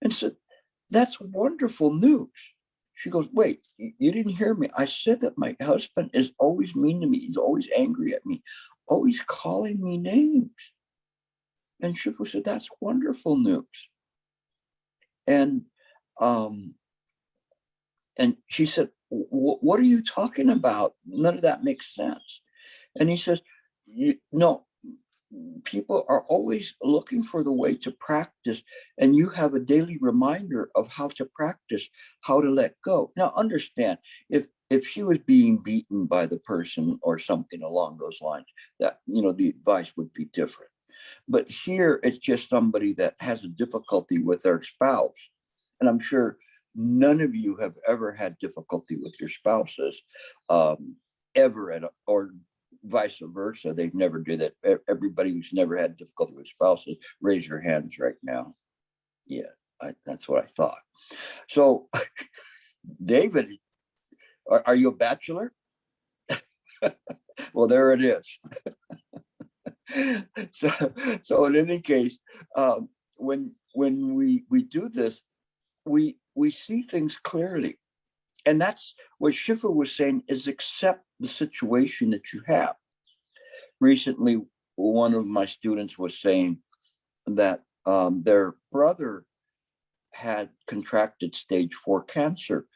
and said, that's wonderful news. She goes, wait, you didn't hear me. I said that my husband is always mean to me. He's always angry at me, always calling me names. And Shifu said, that's wonderful news. And she said, what are you talking about? None of that makes sense. And he says, no, people are always looking for the way to practice, and you have a daily reminder of how to practice, how to let go. Now, understand, if she was being beaten by the person or something along those lines, that, the advice would be different. But here, it's just somebody that has a difficulty with their spouse. And I'm sure none of you have ever had difficulty with your spouses, ever, or vice versa. They've never do that. Everybody who's never had difficulty with spouses, raise your hands right now. Yeah, that's what I thought. So, David, are you a bachelor? Well, there it is. So in any case, when we do this, we see things clearly. And that's what Shifu was saying, is accept the situation that you have. Recently, one of my students was saying that their brother had contracted stage 4 cancer.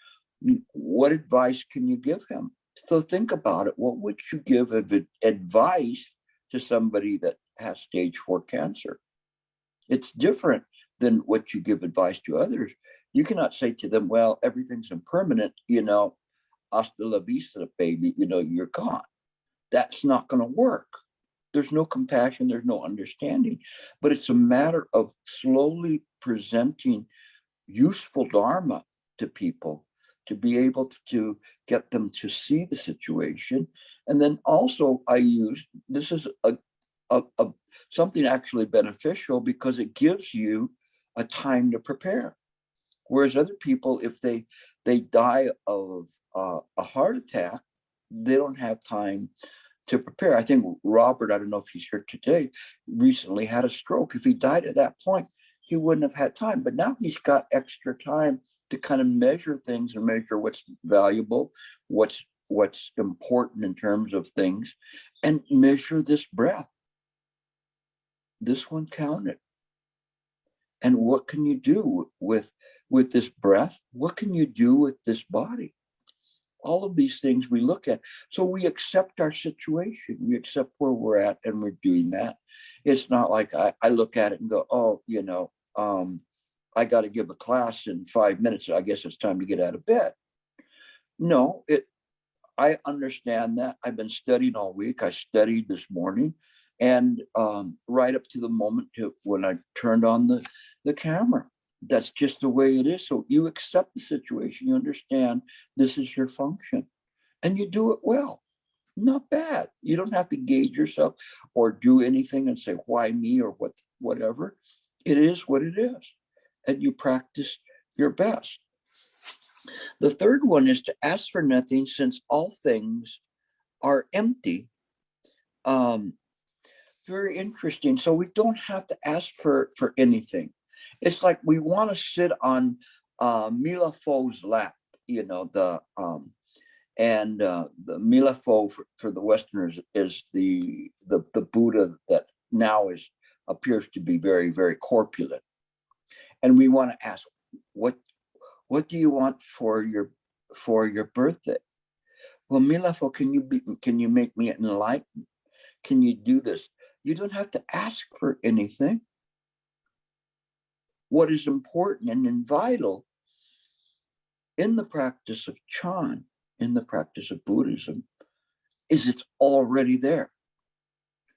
What advice can you give him? So think about it. What would you give advice to somebody that has stage 4 cancer? It's different than what you give advice to others. You cannot say to them, well, everything's impermanent, hasta la vista, baby, you're gone. That's not going to work. There's no compassion, there's no understanding. But it's a matter of slowly presenting useful Dharma to people to be able to get them to see the situation. And then also this is something actually beneficial, because it gives you a time to prepare. Whereas other people, if they die of a heart attack, they don't have time to prepare. I think Robert, I don't know if he's here today, recently had a stroke. If he died at that point, he wouldn't have had time. But now he's got extra time to kind of measure things and measure what's valuable, what's important in terms of things, and measure this breath. This one counted. And what can you do with this breath? What can you do with this body? All of these things we look at. So we accept our situation. We accept where we're at, and we're doing that. It's not like I look at it and go, oh, I got to give a class in 5 minutes. So I guess it's time to get out of bed. No, I understand that. I've been studying all week. I studied this morning, and right up to the moment when I turned on the camera. That's just the way it is. So you accept the situation. You understand this is your function, and you do it well. Not bad. You don't have to gauge yourself or do anything and say, why me, or whatever. It is what it is. And you practice your best. The third one is to ask for nothing, since all things are empty. Very interesting. So we don't have to ask for anything. It's like we want to sit on Mila Fo's lap, the Mila Fo for the Westerners is the Buddha that now appears to be very, very corpulent. And we want to ask, what do you want for your birthday? Well, Mila Fo, can you make me enlightened? Can you do this? You don't have to ask for anything. What is important and vital in the practice of Chan, in the practice of Buddhism, is it's already there.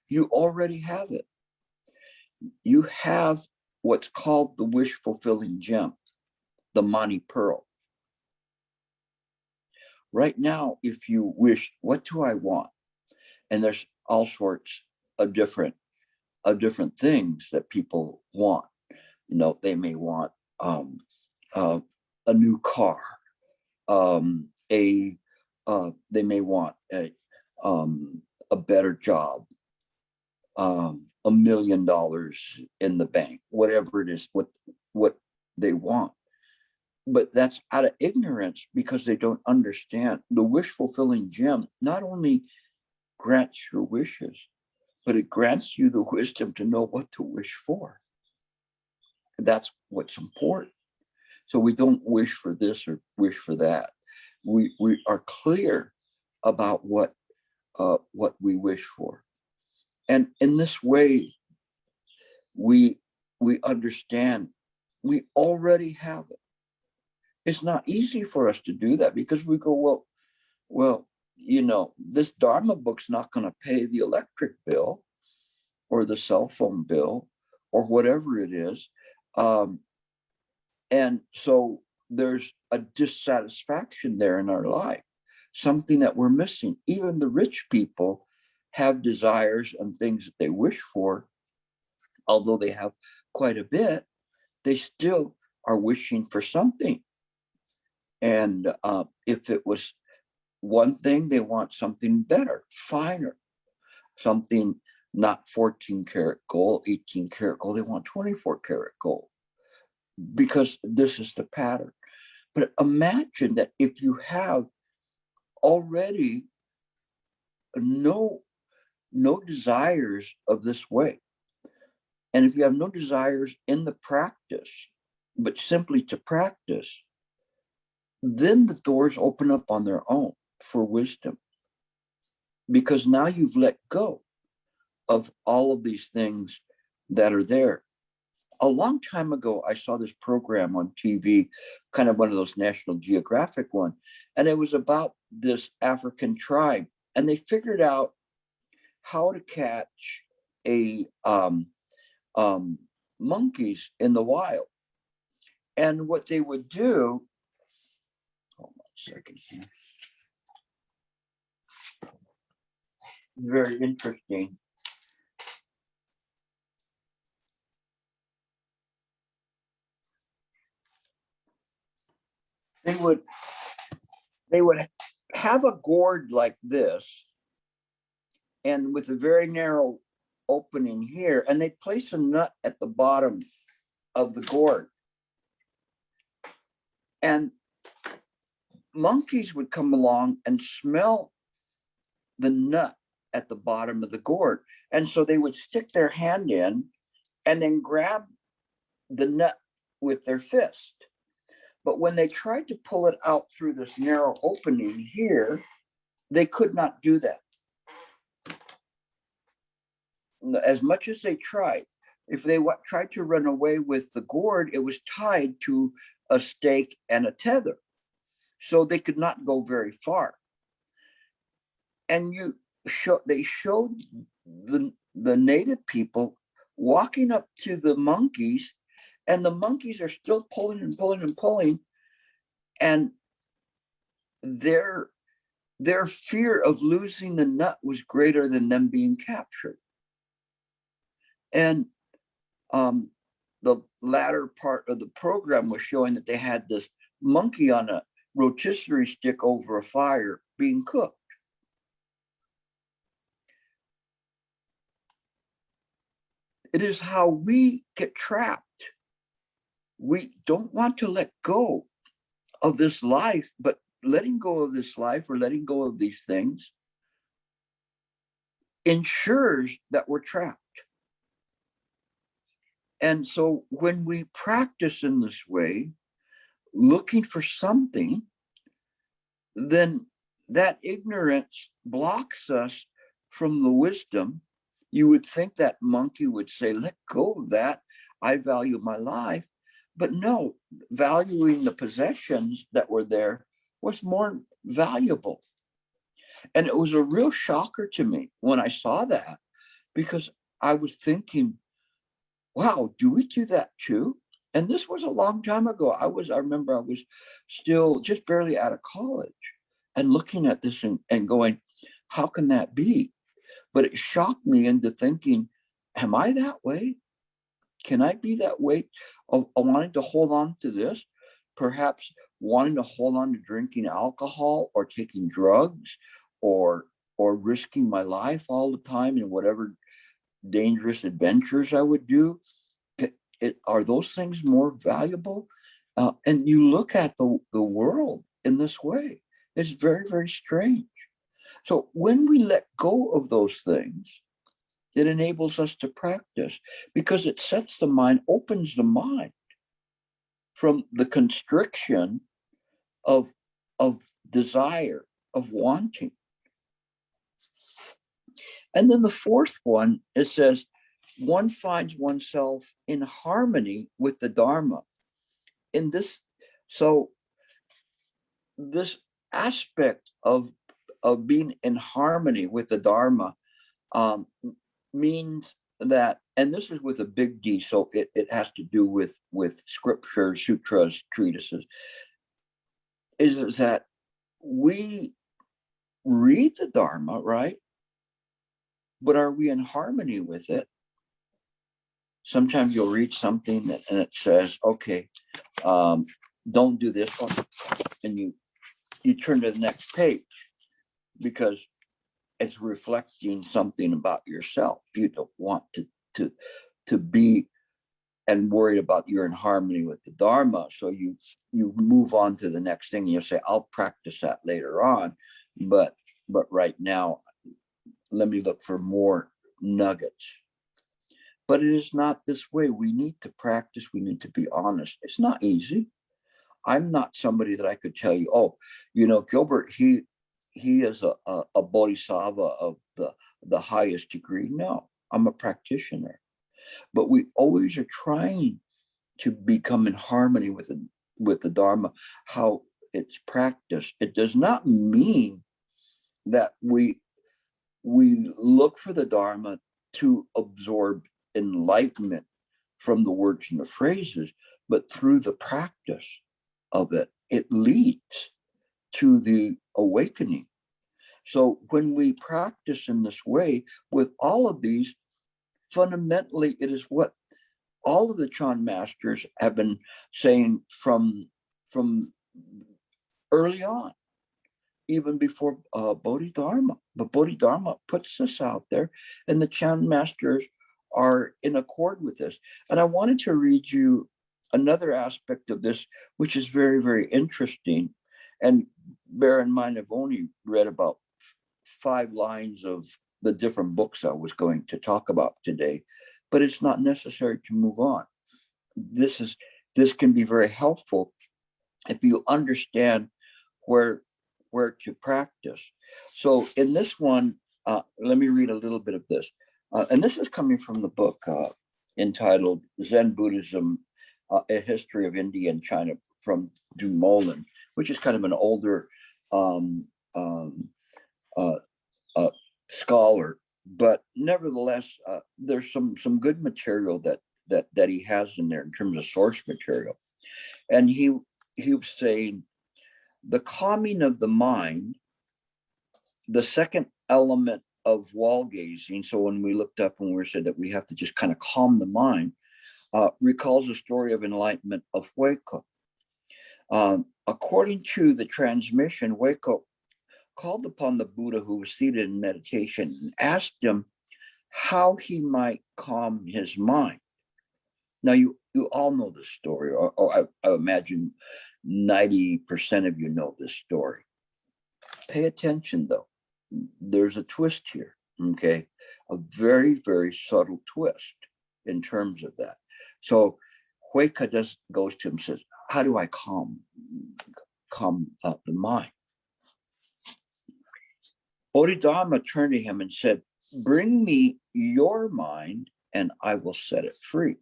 You already have it. You have what's called the wish-fulfilling gem, the Mani Pearl. Right now, if you wish, what do I want? And there's all sorts of different things that people want. They may want a new car. They may want a better job, $1 million in the bank, whatever it is, what they want. But that's out of ignorance, because they don't understand. The wish fulfilling gem not only grants your wishes, but it grants you the wisdom to know what to wish for. And that's what's important. So we don't wish for this or wish for that. We are clear about what we wish for. And in this way, we understand we already have it. It's not easy for us to do that, because we go, well, this Dharma book's not going to pay the electric bill or the cell phone bill or whatever it is. And so there's a dissatisfaction there in our life, something that we're missing. Even the rich people have desires and things that they wish for. Although they have quite a bit, they still are wishing for something. And if it was one thing, they want something better, finer, something not 14 karat gold, 18 karat gold. They want 24 karat gold, because this is the pattern. But imagine that if you have already no desires of this way, and if you have no desires in the practice, but simply to practice, then the doors open up on their own for wisdom, because now you've let go of all of these things that are there. A long time ago, I saw this program on TV, kind of one of those National Geographic one, and it was about this African tribe, and they figured out how to catch monkeys in the wild. And what they would do, hold on a second here. Very interesting. They would have a gourd like this, and with a very narrow opening here, and they'd place a nut at the bottom of the gourd. And monkeys would come along and smell the nut at the bottom of the gourd. And so they would stick their hand in and then grab the nut with their fist. But when they tried to pull it out through this narrow opening here, they could not do that. As much as they tried, if they tried to run away with the gourd, it was tied to a stake and a tether. So they could not go very far. And they showed the native people walking up to the monkeys, and the monkeys are still pulling and pulling and pulling. And their fear of losing the nut was greater than them being captured. And the latter part of the program was showing that they had this monkey on a rotisserie stick over a fire being cooked. It is how we get trapped. We don't want to let go of this life, but letting go of this life or letting go of these things ensures that we're trapped. And so when we practice in this way, looking for something, then that ignorance blocks us from the wisdom. You would think that monkey would say, let go of that. I value my life. But no, valuing the possessions that were there was more valuable. And it was a real shocker to me when I saw that, because I was thinking, wow, do we do that too? And this was a long time ago. I remember I was still just barely out of college and looking at this and going, how can that be? But it shocked me into thinking, am I that way? Can I be that way of wanting to hold on to this? Perhaps wanting to hold on to drinking alcohol or taking drugs or risking my life all the time in whatever dangerous adventures I would do. are those things more valuable? And you look at the world in this way. It's very, very strange. So when we let go of those things, it enables us to practice, because it sets the mind, opens the mind from the constriction of desire, of wanting. And then the fourth one, it says, one finds oneself in harmony with the Dharma. In this, so this aspect of being in harmony with the Dharma means that, and this is with a big D, so it has to do with scripture, sutras, treatises, is that we read the Dharma, right? But are we in harmony with it? Sometimes you'll read something and it says, okay, don't do this one. And you turn to the next page because it's reflecting something about yourself. You don't want to be and worried about you're in harmony with the Dharma. So you move on to the next thing. You say, I'll practice that later on. But right now, let me look for more nuggets. But it is not this way. We need to practice. We need to be honest. It's not easy. I'm not somebody that I could tell you, oh, Gilbert, he is a bodhisattva of the highest degree. No, I'm a practitioner. But we always are trying to become in harmony with the Dharma, how it's practiced. It does not mean that we look for the Dharma to absorb enlightenment from the words and the phrases, but through the practice of it, it leads to the awakening. So when we practice in this way with all of these, fundamentally, it is what all of the Chan masters have been saying from early on, even before Bodhidharma. But Bodhidharma puts this out there, and the Chan masters are in accord with this. And I wanted to read you another aspect of this, which is very, very interesting. And bear in mind, I've only read about 5 lines of the different books I was going to talk about today, but it's not necessary to move on. This can be very helpful if you understand where to practice. So in this one, let me read a little bit of this. And this is coming from the book entitled Zen Buddhism, A History of India and China from Dumoulin, which is kind of an older scholar. But nevertheless, there's some good material that he has in there in terms of source material. And he was saying, the calming of the mind, the second element of wall gazing. So when we looked up and we said that we have to just kind of calm the mind, recalls the story of enlightenment of Hueco. According to the transmission, Hueco called upon the Buddha, who was seated in meditation, and asked him how he might calm his mind. Now, you all know this story, or I imagine 90% of you know this story. Pay attention, though. There's a twist here, okay? A very, very subtle twist in terms of that. So Hueco goes to him and says, how do I calm the mind? Bodhidharma turned to him and said, bring me your mind and I will set it free.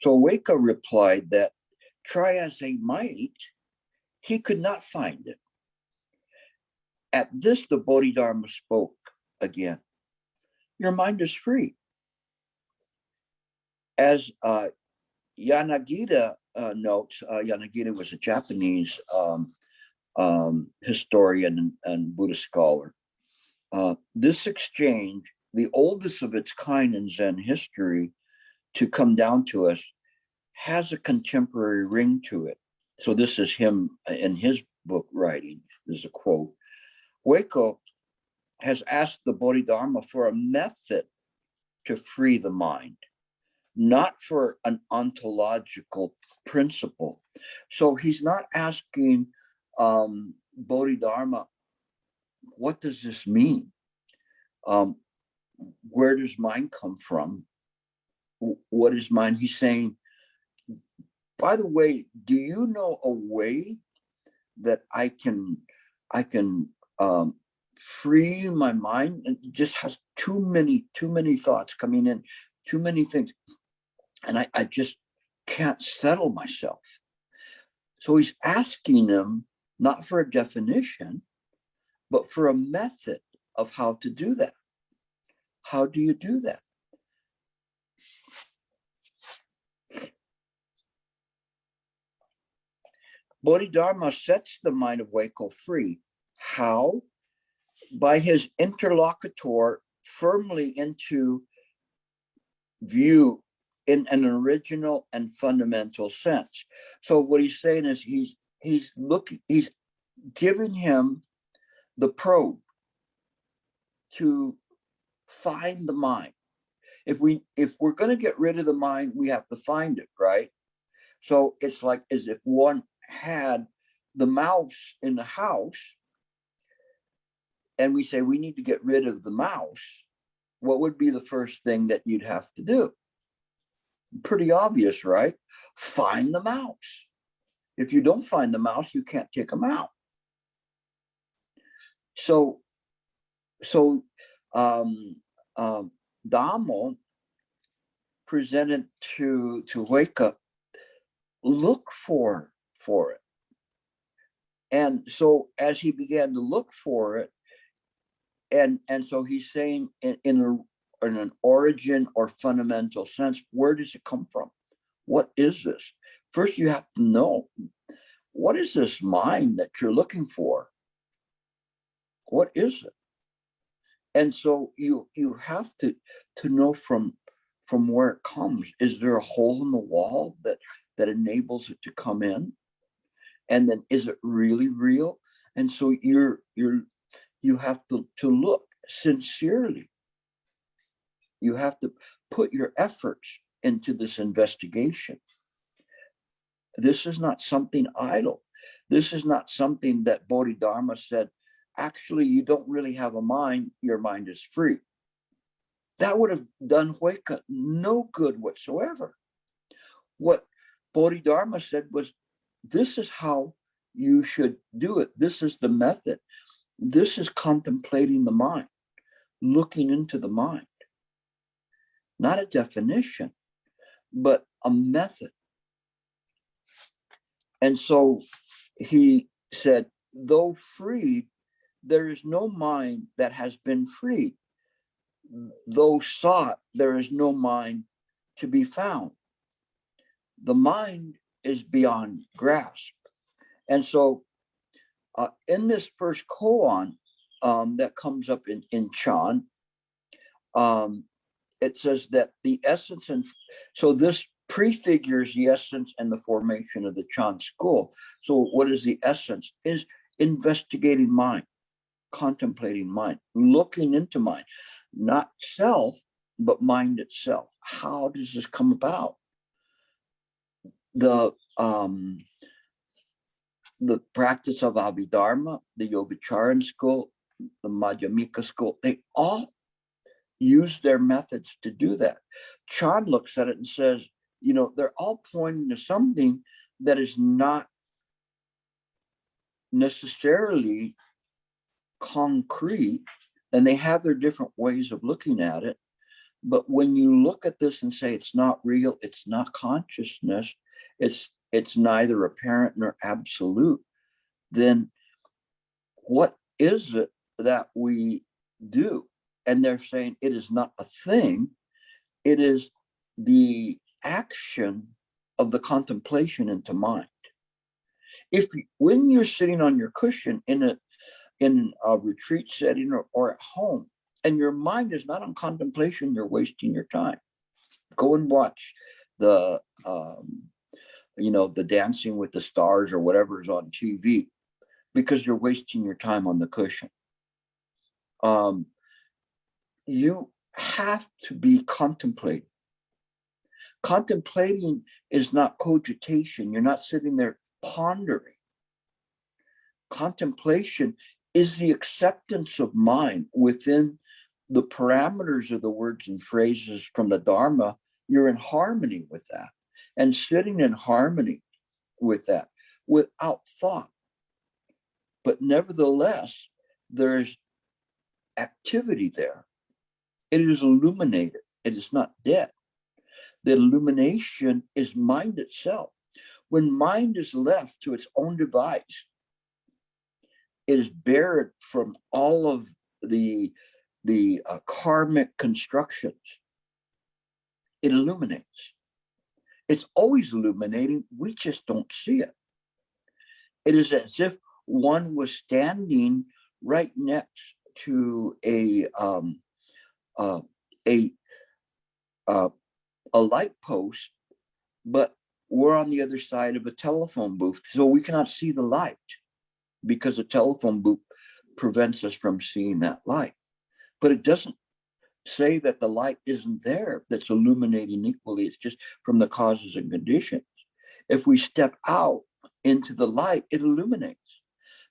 So Hueco replied that, try as he might, he could not find it. At this, the Bodhidharma spoke again. Your mind is free. As Yanagita notes, Yanagita was a Japanese historian and Buddhist scholar. This exchange, the oldest of its kind in Zen history to come down to us, has a contemporary ring to it. So this is him in his book writing. This is a quote. Hueco has asked the Bodhidharma for a method to free the mind. not for an ontological principle. So he's not asking Bodhidharma, what does this mean? Where does mind come from? What is mind? He's saying, by the way, do you know a way that I can free my mind? And it just has too many thoughts coming in, too many things, and I just can't settle myself. So he's asking him not for a definition, but for a method of how to do that. How do you do that? Bodhidharma sets the mind of Waco free. How? By his interlocutor firmly into view in an original and fundamental sense. So what he's saying is he's giving him the probe to find the mind. If we're going to get rid of the mind, we have to find it, right? So it's like as if one had the mouse in the house, and we say we need to get rid of the mouse. What would be the first thing that you'd have to do? Pretty obvious, right? Find the mouse. If you don't find the mouse, you can't take them out. So Dhamma presented to wake up, look for it. And so as he began to look for it, and so he's saying in an origin or fundamental sense, where does it come from? What is this? First, you have to know, what is this mind that you're looking for? What is it? And so you have to know from where it comes. Is there a hole in the wall that enables it to come in? And then is it really real? And so you have to look sincerely. You have to put your efforts into this investigation. This is not something idle. This is not something that Bodhidharma said, actually, you don't really have a mind, your mind is free. That would have done Hueca no good whatsoever. What Bodhidharma said was, this is how you should do it. This is the method. This is contemplating the mind, looking into the mind. Not a definition, but a method. And so he said, though freed, there is no mind that has been freed. Though sought, there is no mind to be found. The mind is beyond grasp. And so in this first koan that comes up in Chan, it says that the essence, and so this prefigures the essence and the formation of the Chan school. So what is the essence? Is investigating mind, contemplating mind, looking into mind, not self, but mind itself. How does this come about? The practice of Abhidharma, the Yogacaran school, the Madhyamika school, they all use their methods to do that. Chan looks at it and says, they're all pointing to something that is not necessarily concrete, and they have their different ways of looking at it. But when you look at this and say it's not real, it's not consciousness, it's neither apparent nor absolute, then what is it that we do? And they're saying it is not a thing, it is the action of the contemplation into mind. When you're sitting on your cushion in a retreat setting or at home, and your mind is not on contemplation, you're wasting your time. Go and watch the Dancing with the Stars or whatever is on TV, because you're wasting your time on the cushion. You have to be contemplating. Contemplating is not cogitation. You're not sitting there pondering. Contemplation is the acceptance of mind within the parameters of the words and phrases from the Dharma. You're in harmony with that, and sitting in harmony with that without thought. But nevertheless, there's activity there. It is illuminated. It is not dead. The illumination is mind itself. When mind is left to its own device, it is bared from all of the karmic constructions. It illuminates. It's always illuminating. We just don't see it. It is as if one was standing right next to a light post, but we're on the other side of a telephone booth, so we cannot see the light because the telephone booth prevents us from seeing that light. But it doesn't say that the light isn't there, that's illuminating equally. It's just from the causes and conditions. If we step out into the light, it illuminates.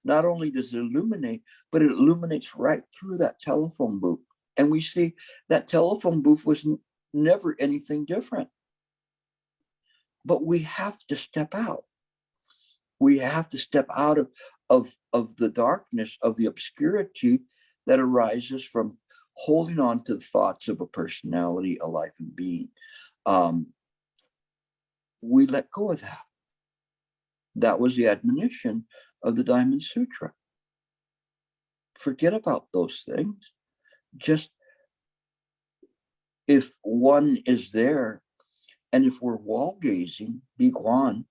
Not only does it illuminate, but it illuminates right through that telephone booth. And we see that telephone booth was never anything different. But we have to step out. We have to step out of the darkness, of the obscurity that arises from holding on to the thoughts of a personality, a life and being. We let go of that. That was the admonition of the Diamond Sutra. Forget about those things. Just if one is there, and if we're wall gazing, biguan,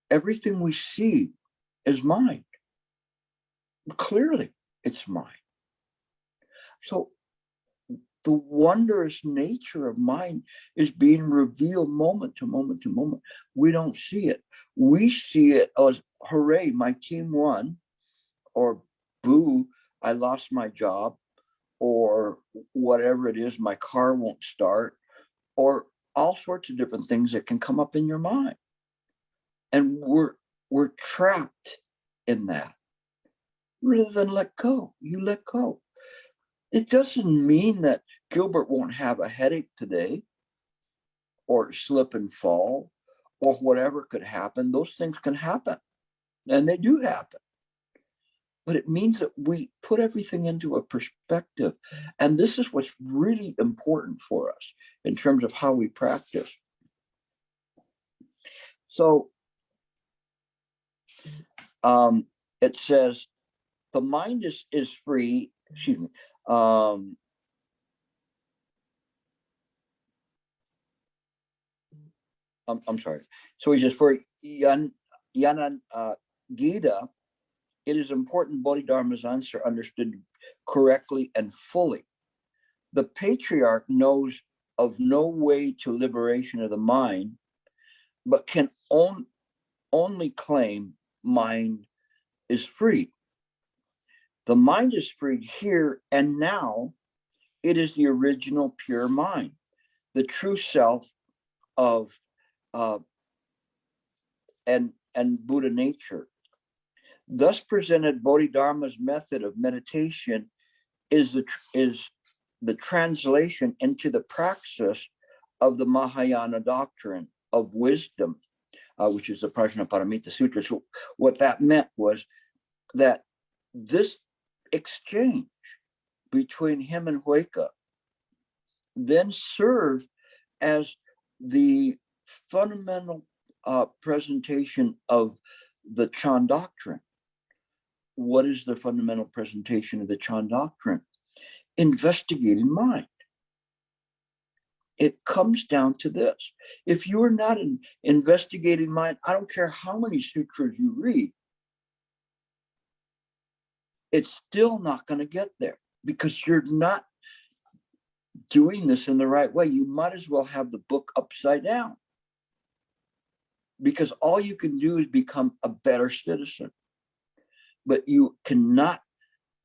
everything we see is mind. Clearly, it's mind. So the wondrous nature of mind is being revealed moment to moment to moment. We don't see it. We see it as, hooray, my team won, or boo, I lost my job, or whatever it is, my car won't start, or all sorts of different things that can come up in your mind. And we're trapped in that. Rather than let go, you let go. It doesn't mean that Gilbert won't have a headache today, or slip and fall, or whatever could happen. Those things can happen, and they do happen. But it means that we put everything into a perspective. And this is what's really important for us in terms of how we practice. So it says, the mind is free, excuse me. I'm sorry. So he says, for Yanan Gita, it is important Bodhidharma's answer understood correctly and fully. The patriarch knows of no way to liberation of the mind, but can only claim mind is free. The mind is freed here and now. It is the original pure mind, the true self of and Buddha nature. Thus presented, Bodhidharma's method of meditation is the translation into the praxis of the Mahayana doctrine of wisdom, which is the Prajnaparamita Sutra. So what that meant was that this exchange between him and Hueka then served as the fundamental presentation of the Chan doctrine. What is the fundamental presentation of the Chan doctrine? Investigating mind. It comes down to this. If you are not an investigating mind, I don't care how many sutras you read, it's still not going to get there because you're not doing this in the right way. You might as well have the book upside down, because all you can do is become a better citizen, but you cannot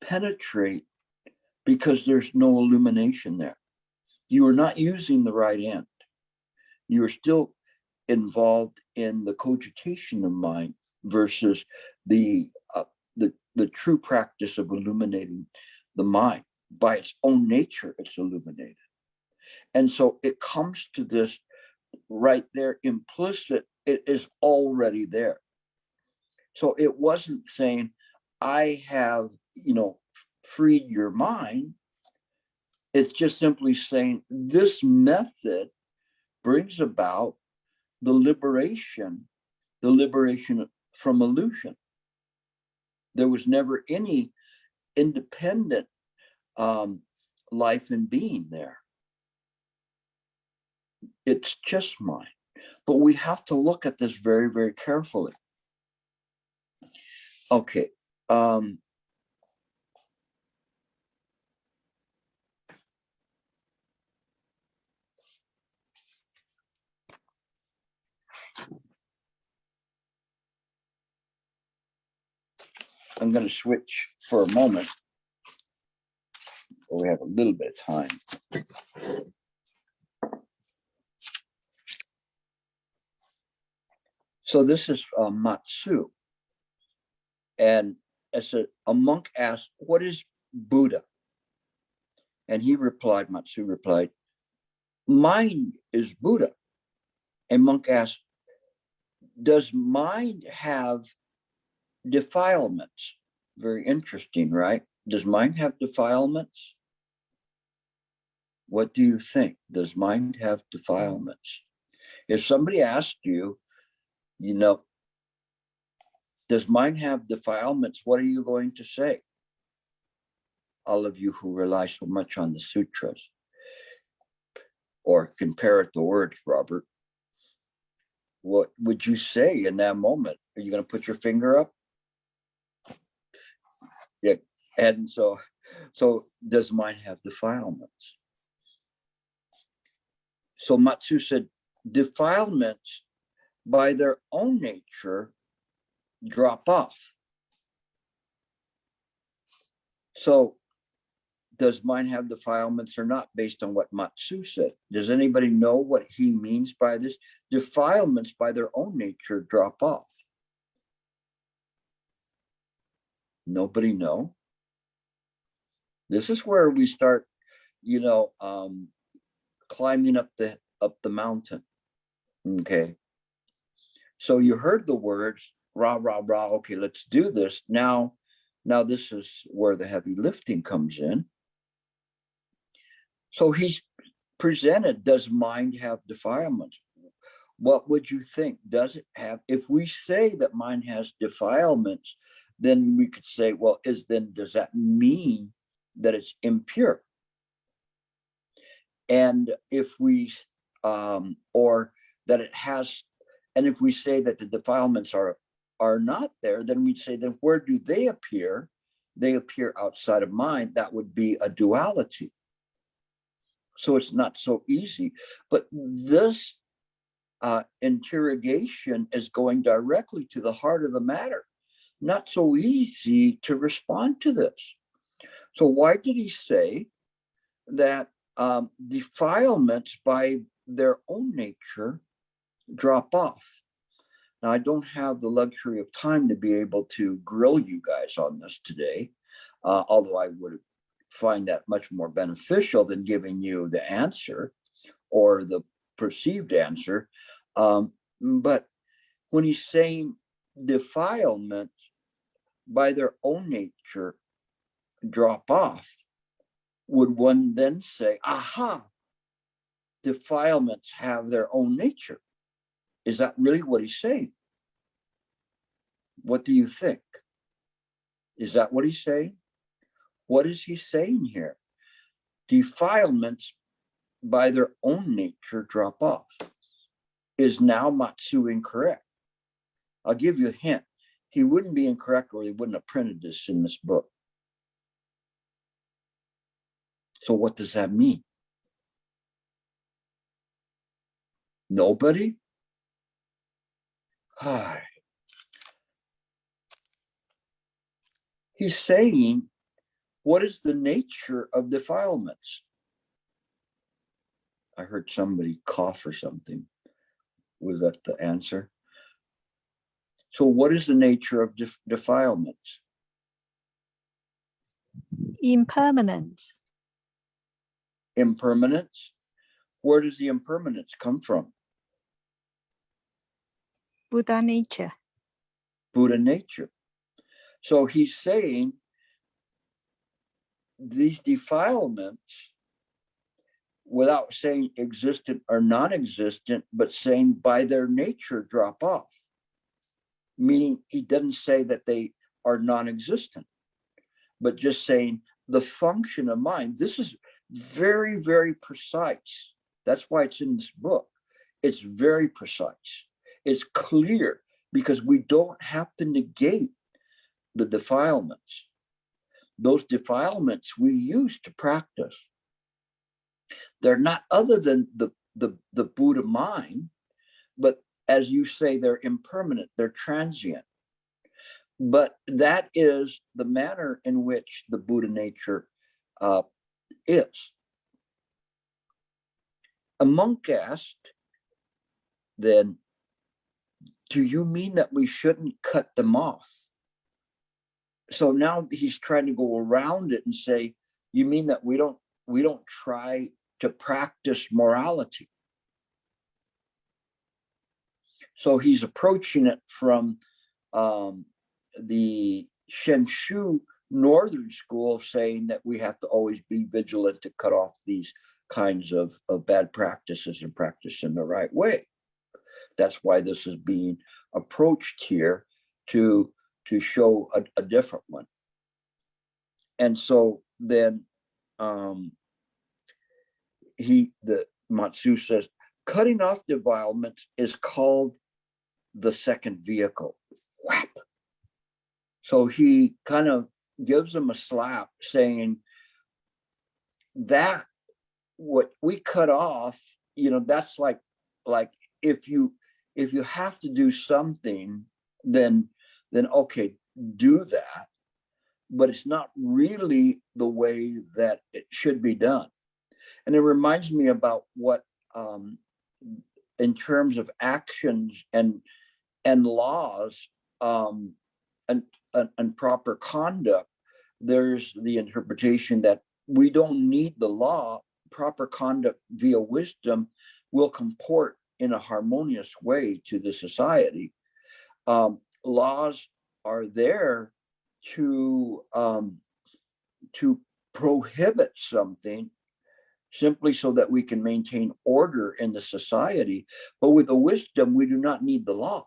penetrate because there's no illumination there. You are not using the right end. You are still involved in the cogitation of mind versus the true practice of illuminating the mind. By its own nature, it's illuminated. And so it comes to this right there, implicit, it is already there. So it wasn't saying, I have, freed your mind. It's just simply saying this method brings about the liberation from illusion. There was never any independent life and being there. It's just mind. But we have to look at this very, very carefully. Okay. I'm going to switch for a moment. We have a little bit of time. So this is Matsu. And as a monk asked, what is Buddha? And Matsu replied, mind is Buddha. And monk asked, does mind have defilements? Very interesting, right? Does mind have defilements? What do you think? Does mind have defilements? If somebody asked you, does mind have defilements? What are you going to say? All of you who rely so much on the sutras, or can parrot the words, Robert, what would you say in that moment? Are you going to put your finger up? Yeah. And so does mind have defilements? So Matsu said, defilements by their own nature drop off. So does mind have defilements or not, based on what Matsu said? Does anybody know what he means by this? Defilements by their own nature drop off. Nobody know? This is where we start, climbing up the mountain. Okay. So you heard the words, rah, rah, rah. Okay, let's do this. Now this is where the heavy lifting comes in. So he's presented, does mind have defilements? What would you think? Does it have? If we say that mind has defilements, then we could say, well, does that mean that it's impure? And if we, or that it has, and if we say that the defilements are not there, then we'd say, then where do they appear? They appear outside of mind. That would be a duality. So it's not so easy. But this interrogation is going directly to the heart of the matter. Not so easy to respond to this. So why did he say that defilements by their own nature drop off? Now, I don't have the luxury of time to be able to grill you guys on this today, although I would find that much more beneficial than giving you the answer or the perceived answer. But when he's saying defilements by their own nature drop off, would one then say, aha, defilements have their own nature? Is that really what he's saying? What do you think? Is that what he's saying? What is he saying here? Defilements by their own nature drop off. Is now Matsu incorrect? I'll give you a hint. He wouldn't be incorrect, or he wouldn't have printed this in this book. So what does that mean? Nobody? Hi. He's saying, what is the nature of defilements? I heard somebody cough or something. Was that the answer? So what is the nature of defilements? Impermanence. Impermanence? Where does the impermanence come from? Buddha nature. Buddha nature. So he's saying these defilements, without saying existent or non-existent, but saying by their nature drop off. Meaning he doesn't say that they are non-existent, but just saying the function of mind. This is very, very precise. That's why it's in this book. It's very precise. It's clear because we don't have to negate the defilements. Those defilements we use to practice. They're not other than the Buddha mind, but as you say, they're impermanent, they're transient. But that is the manner in which the Buddha nature is. A monk asked, then, do you mean that we shouldn't cut them off? So now he's trying to go around it and say, you mean that we don't try to practice morality? So he's approaching it from the Sheng Northern School, saying that we have to always be vigilant to cut off these kinds of bad practices and practice in the right way. That's why this is being approached here to show a different one. And so then the Matsu says, cutting off defilements is called the second vehicle. Whap. So he kind of gives them a slap, saying that what we cut off, that's like if you have to do something, then okay, do that, but it's not really the way that it should be done. And it reminds me about what in terms of actions and laws and proper conduct, there's the interpretation that we don't need the law. Proper conduct via wisdom will comport in a harmonious way to the society. Laws are there to prohibit something simply so that we can maintain order in the society. But with the wisdom, we do not need the law.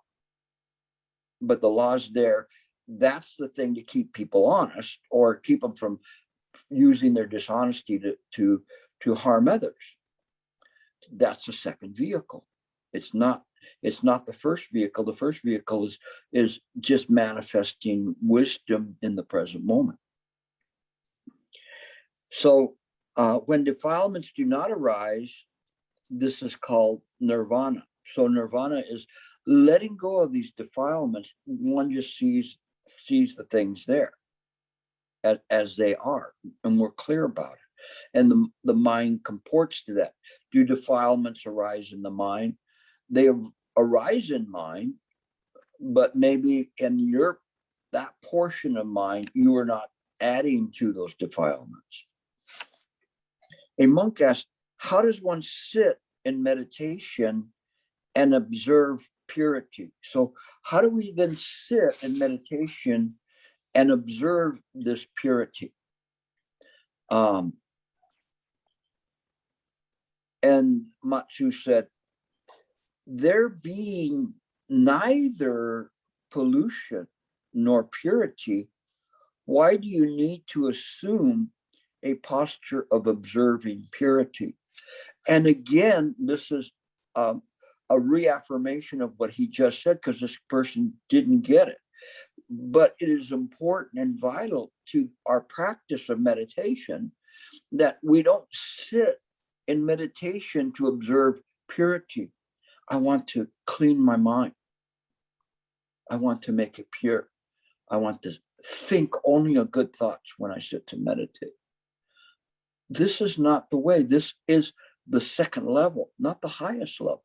But the law's there. That's the thing to keep people honest or keep them from using their dishonesty to harm others. That's the second vehicle. It's not the first vehicle. The first vehicle is just manifesting wisdom in the present moment. So when defilements do not arise, this is called nirvana. So nirvana is letting go of these defilements. One just sees the things there as they are, and we're clear about it. And the mind comports to that. Do defilements arise in the mind? They arise in mind, but maybe in that portion of mind, you are not adding to those defilements. A monk asked, how does one sit in meditation and observe purity? So how do we then sit in meditation and observe this purity? And Matsu said, there being neither pollution nor purity, why do you need to assume a posture of observing purity? And again, this is a reaffirmation of what he just said, because this person didn't get it. But it is important and vital to our practice of meditation that we don't sit in meditation to observe purity. I want to clean my mind. I want to make it pure. I want to think only of good thoughts when I sit to meditate. This is not the way. This is the second level, not the highest level.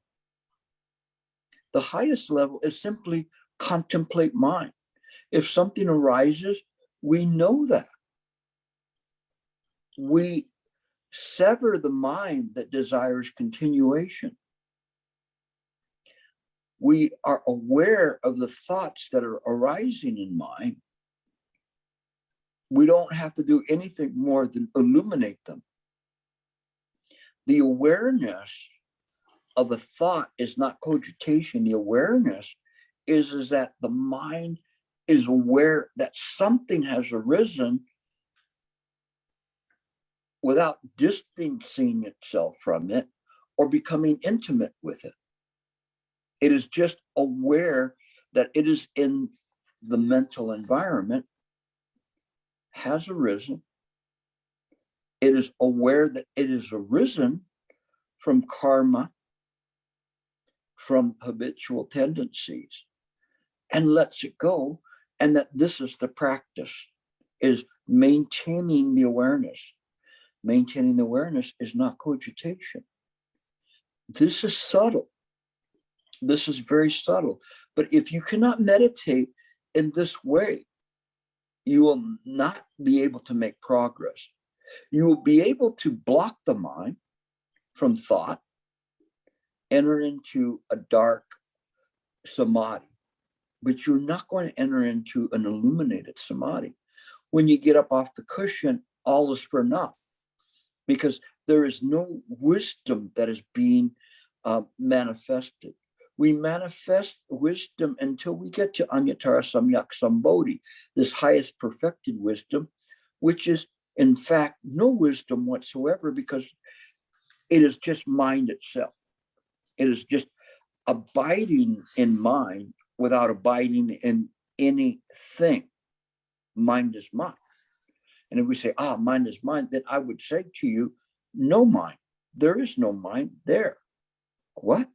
The highest level is simply contemplate mind. If something arises, we know that. We sever the mind that desires continuation. We are aware of the thoughts that are arising in mind. We don't have to do anything more than illuminate them. The awareness of a thought is not cogitation. The awareness is that the mind is aware that something has arisen without distancing itself from it or becoming intimate with it. It is just aware that it is in the mental environment, has arisen. It is aware that it is arisen from karma, from habitual tendencies, and lets it go. And that this is the practice, is maintaining the awareness. Maintaining the awareness is not cogitation. This is subtle. This is very subtle. But if you cannot meditate in this way, you will not be able to make progress. You will be able to block the mind from thought, enter into a dark samadhi, but you're not going to enter into an illuminated samadhi. When you get up off the cushion, all is for naught, because there is no wisdom that is being manifested. We manifest wisdom until we get to Anyatara Samyak Sambodhi, this highest perfected wisdom, which is in fact no wisdom whatsoever, because it is just mind itself. It is just abiding in mind without abiding in anything. Mind is mind. And if we say, mind is mind, then I would say to you, no mind. There is no mind there. What?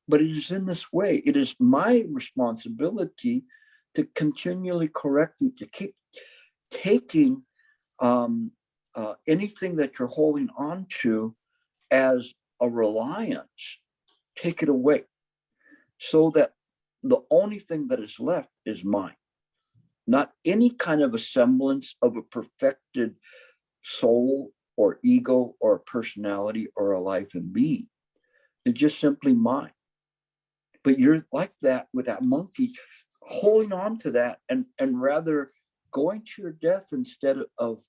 But it is in this way. It is my responsibility to continually correct you, to keep taking anything that you're holding on to as a reliance, take it away, so that the only thing that is left is mine. Not any kind of a semblance of a perfected soul or ego or personality or a life and being. It's just simply mine. But you're like that with that monkey, holding on to that and rather going to your death instead of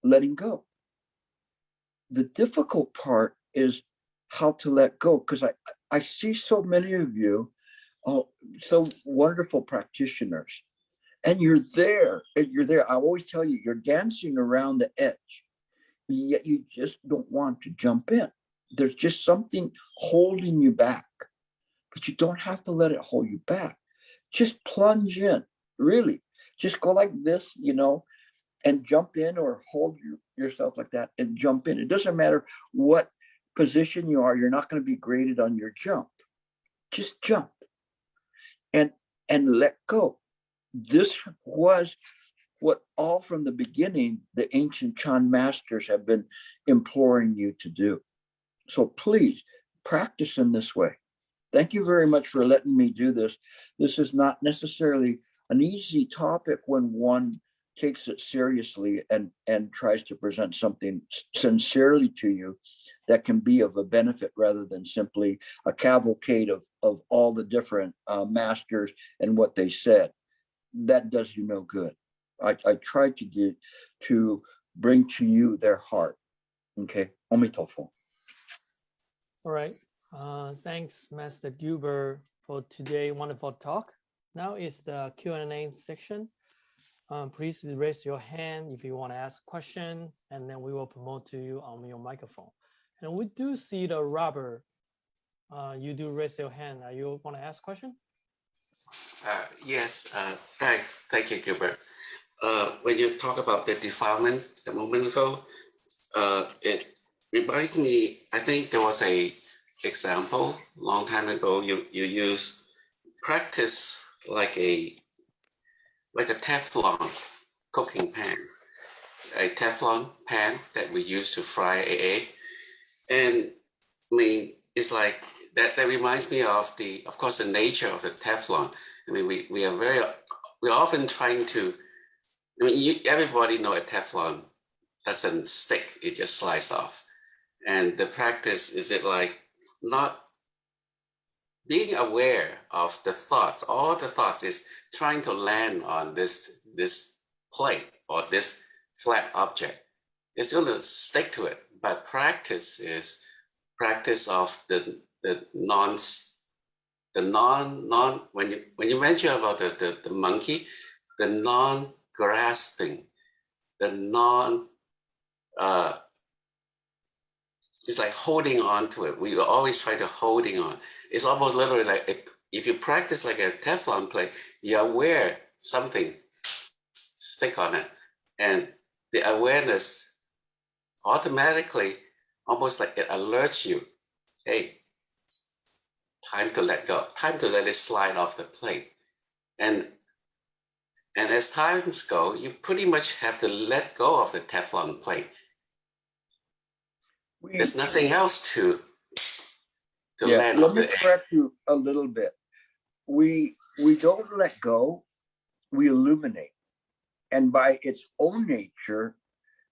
letting go. The difficult part is how to let go, because I see so many of you, so wonderful practitioners, and you're there. I always tell you, you're dancing around the edge, yet you just don't want to jump in. There's just something holding you back, but you don't have to let it hold you back. Just plunge in, really. Just go like this, and jump in, or hold yourself like that and jump in. It doesn't matter what position you are. You're not going to be graded on your jump. Just jump and let go. This was what all from the beginning the ancient Chan masters have been imploring you to do. So please practice in this way. Thank you very much for letting me do this. This is not necessarily an easy topic when one takes it seriously and tries to present something sincerely to you that can be of a benefit, rather than simply a cavalcade of all the different masters and what they said. That does you no good. I tried to bring to you their heart. Okay, omitofo. All right. Thanks, Master Gilbert, for today's wonderful talk. Now is the Q&A section. Please raise your hand if you want to ask a question, and then we will promote to you on your microphone. And we do see the Robert. You do raise your hand. You want to ask a question? Yes. Thank you, Gilbert. When you talk about the defilement a moment ago, it reminds me, I think there was a example long time ago. You use practice like a Teflon cooking pan, a Teflon pan that we use to fry an egg. And I mean, it's like that reminds me of of course, the nature of the Teflon. I mean, we're often trying to, I mean, everybody know a Teflon doesn't stick, it just slides off. And the practice is it like not being aware of the thoughts, all the thoughts is trying to land on this plate or this flat object. It's going to stick to it, but practice is practice of the non when you mention about the monkey, the non-grasping, the non it's like holding on to it. We always try to holding on. It's almost literally like if you practice like a Teflon plate, you're aware something stick on it, and the awareness automatically, almost like it alerts you, hey, time to let go, time to let it slide off the plate. And as times go, you pretty much have to let go of the Teflon plate. There's nothing else to land let on me the correct you a little bit. We don't let go, we illuminate. And by its own nature,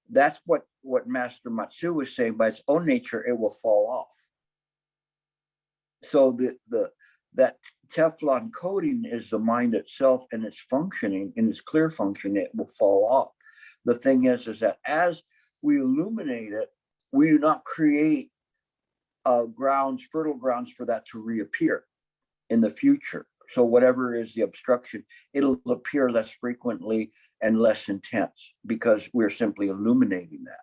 that's what Master Matsu was saying, by its own nature, it will fall off. So that Teflon coating is the mind itself, and its functioning, in its clear function, it will fall off. The thing is that as we illuminate it, we do not create fertile grounds for that to reappear in the future. So whatever is the obstruction, it'll appear less frequently and less intense because we're simply illuminating that.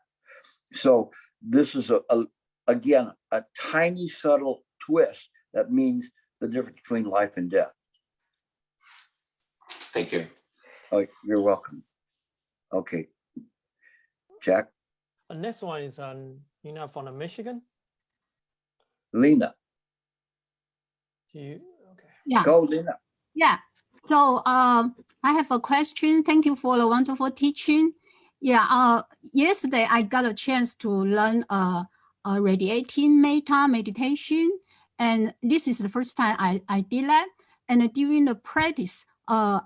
So this is again a tiny subtle twist that means the difference between life and death. Thank you. Oh, you're welcome. Okay, Jack. The next one is Nina from Michigan. Lena. Okay. Yeah. Go, Lena. Yeah. So I have a question. Thank you for the wonderful teaching. Yeah. Yesterday I got a chance to learn a radiating metta meditation, and this is the first time I did that. And during the practice, the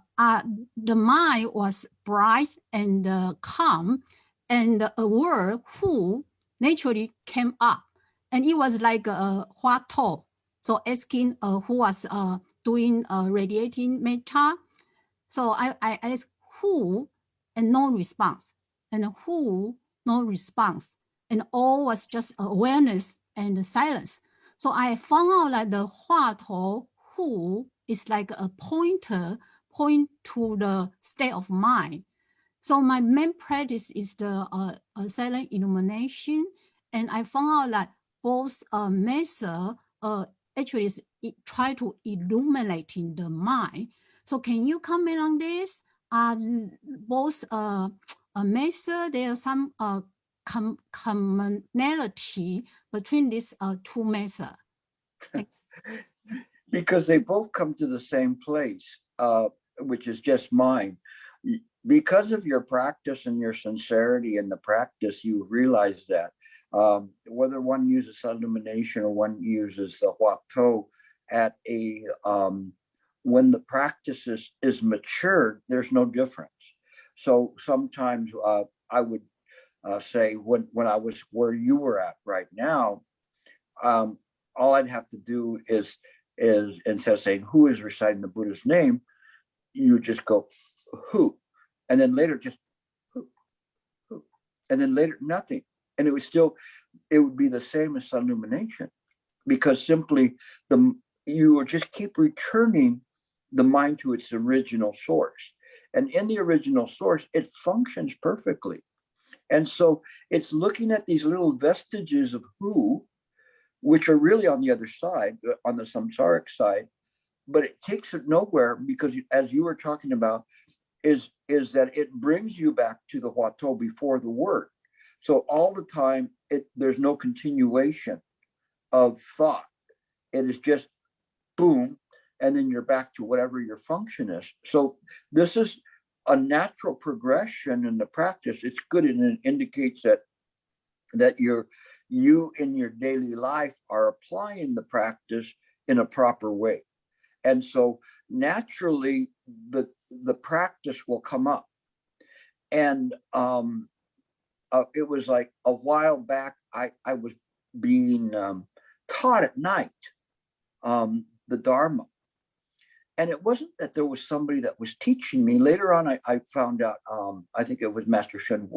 mind was bright and calm, and a word "who" naturally came up, and it was like a hua to. So asking who was doing radiating metta. So I asked who, and no response, and who, no response, and all was just awareness and silence. So I found out that the hua to, who, is like a pointer, point to the state of mind. So my main practice is the silent illumination, and I found out that both method actually is try to illuminating the mind. So can you comment on this? Both method, there are some commonality between these two methods. Because they both come to the same place, which is just mind. Because of your practice and your sincerity in the practice, you realize that whether one uses illumination or one uses the hua to at a when the practice is matured, there's no difference. So sometimes I would say when I was where you were at right now, all I'd have to do is instead of saying who is reciting the Buddha's name, you just go who, and then later just who, and then later nothing, and it would be the same as illumination, because simply you would just keep returning the mind to its original source, and in the original source it functions perfectly. And so it's looking at these little vestiges of who, which are really on the other side, on the samsaric side, but it takes it nowhere, because as you were talking about, is that it brings you back to the hua to before the word. So all the time, there's no continuation of thought. It is just boom, and then you're back to whatever your function is. So this is a natural progression in the practice. It's good, and it indicates that you in your daily life are applying the practice in a proper way. And so naturally the practice will come up. And it was like a while back, I was being taught at night the Dharma. And it wasn't that there was somebody that was teaching me. Later on, I found out, I think it was Master Sheng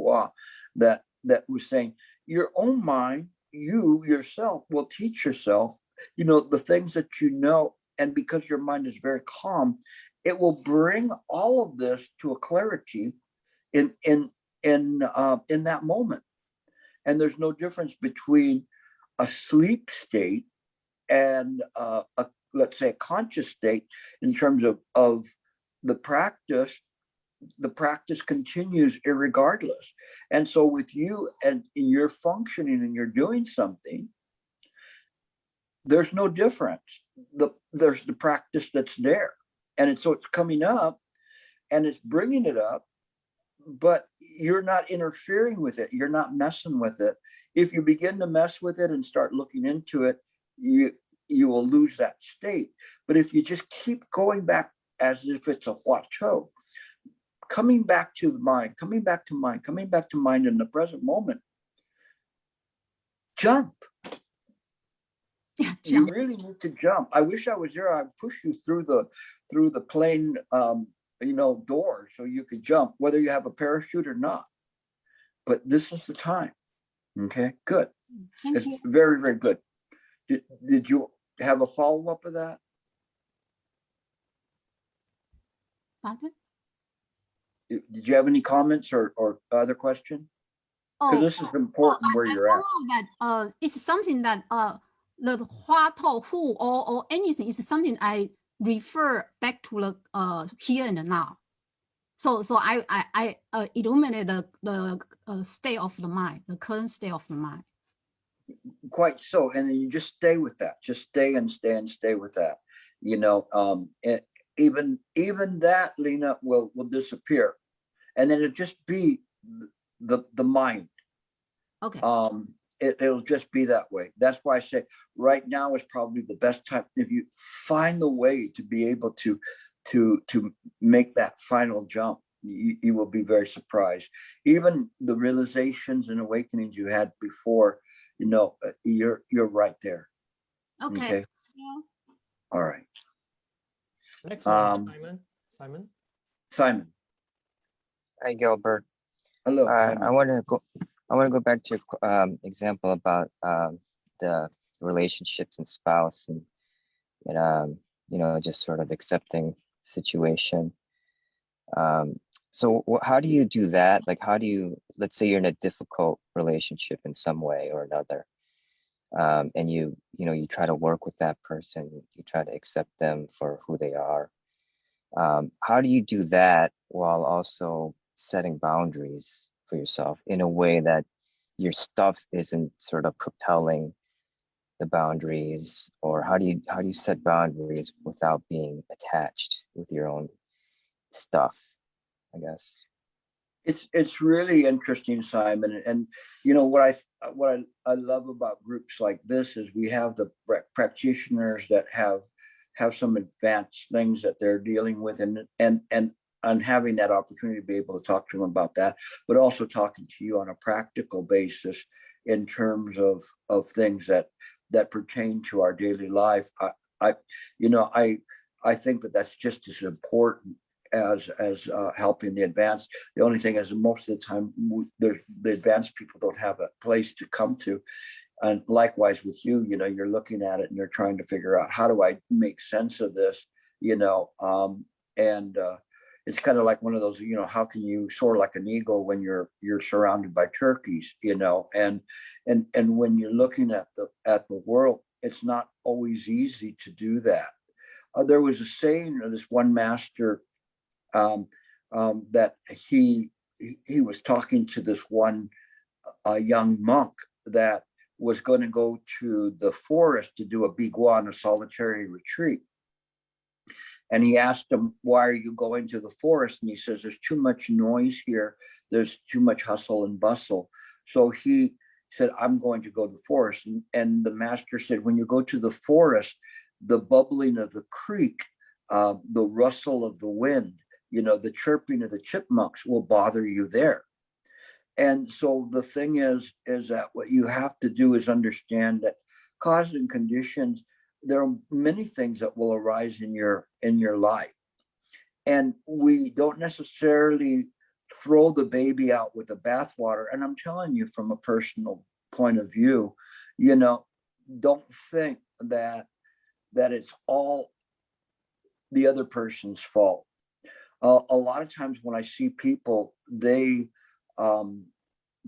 that was saying, your own mind, you yourself will teach yourself, the things that you know. And because your mind is very calm, it will bring all of this to a clarity in that moment. And there's no difference between a sleep state and let's say a conscious state in terms of the practice. The practice continues irregardless. And so with you and you're functioning and you're doing something, there's no difference. There's the practice that's there. And so it's coming up and it's bringing it up, but you're not interfering with it. You're not messing with it. If you begin to mess with it and start looking into it, you will lose that state. But if you just keep going back as if it's a huacho, coming back to the mind, coming back to mind, coming back to mind in the present moment, jump. You really need to jump. I wish I was there. I'd push you through the plane, door so you could jump, whether you have a parachute or not. But this is the time. Okay, good. It's very, very good. Did you have a follow-up of that? Pardon? Did you have any comments or other question? Because this is important where you're at. That it's something that the huato, who or anything is something I refer back to the here and now. So I illuminate the state of the mind, the current state of the mind. Quite so. And then you just stay with that. Just stay and stay and stay with that. Even that, Lena, will disappear. And then it'll just be the mind. Okay. It'll just be that way. That's why I say right now is probably the best time. If you find the way to be able to make that final jump, you will be very surprised. Even the realizations and awakenings you had before, you're right there. Okay. Yeah. All right. Next one, Simon. Hi, Gilbert. Hello. I want to go back to your example about the relationships and spouse and just sort of accepting situation. So how do you do that? Like, how do you, let's say you're in a difficult relationship in some way or another, and you try to work with that person, you try to accept them for who they are. How do you do that while also setting boundaries for yourself in a way that your stuff isn't sort of propelling the boundaries? Or how do you set boundaries without being attached with your own stuff, I guess? It's really interesting, Simon. And what I love about groups like this is we have the practitioners that have some advanced things that they're dealing with, and having that opportunity to be able to talk to them about that, but also talking to you on a practical basis in terms of things that pertain to our daily life. I think that's just as important as helping the advanced. The only thing is most of the time the advanced people don't have a place to come to. And likewise with you, you're looking at it and you're trying to figure out, how do I make sense of this? It's kind of like one of those, how can you soar like an eagle when you're surrounded by turkeys, and when you're looking at the world, it's not always easy to do that. There was a saying of this one master that he was talking to this one young monk that was going to go to the forest to do a biguan, a solitary retreat. And he asked him, why are you going to the forest? And he says, there's too much noise here. There's too much hustle and bustle. So he said, I'm going to go to the forest. And the master said, when you go to the forest, the bubbling of the creek, the rustle of the wind, the chirping of the chipmunks will bother you there. And so the thing is that what you have to do is understand that cause and conditions, there are many things that will arise in your life. And we don't necessarily throw the baby out with the bathwater. And I'm telling you from a personal point of view, don't think that it's all the other person's fault. A lot of times when I see people, they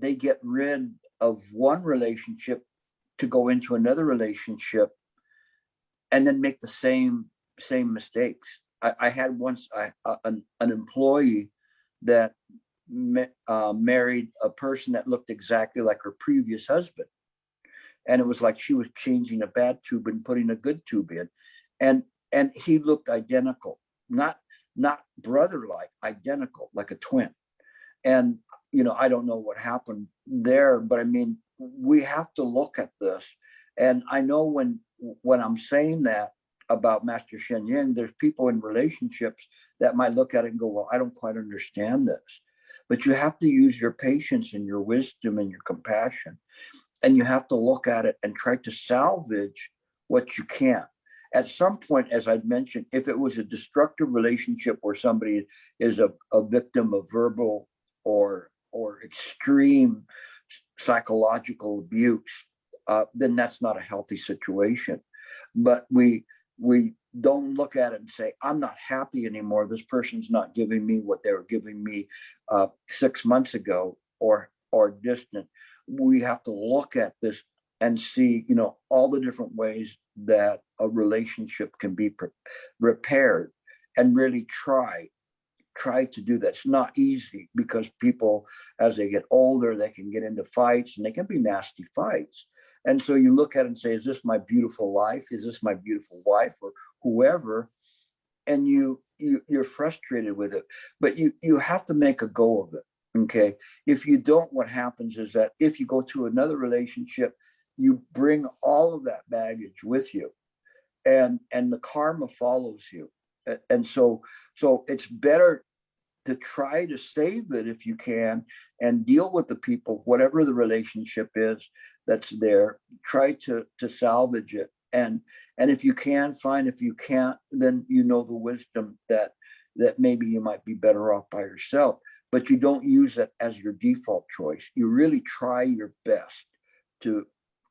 get rid of one relationship to go into another relationship and then make the same mistakes. I had once an employee that married a person that looked exactly like her previous husband. And it was like she was changing a bad tube and putting a good tube in. And he looked identical, not brother-like, identical, like a twin. And, I don't know what happened there, but I mean, we have to look at this. And I know when I'm saying that about Master Sheng, there's people in relationships that might look at it and go, well, I don't quite understand this. But you have to use your patience and your wisdom and your compassion. And you have to look at it and try to salvage what you can. At some point, as I'd mentioned, if it was a destructive relationship where somebody is a victim of verbal or extreme psychological abuse, then that's not a healthy situation. But we don't look at it and say, I'm not happy anymore. This person's not giving me what they were giving me 6 months ago or distant. We have to look at this and see, all the different ways that a relationship can be repaired, and really try to do that. It's not easy because people, as they get older, they can get into fights, and they can be nasty fights. And so you look at it and say, is this my beautiful life? Is this my beautiful wife or whoever? And you're frustrated with it, but you have to make a go of it. Okay. If you don't, what happens is that if you go to another relationship, you bring all of that baggage with you, and the karma follows you. And so it's better to try to save it if you can, and deal with the people, whatever the relationship is that's there, try to salvage it. And if you can, fine. If you can't, then the wisdom that maybe you might be better off by yourself, but you don't use it as your default choice. You really try your best to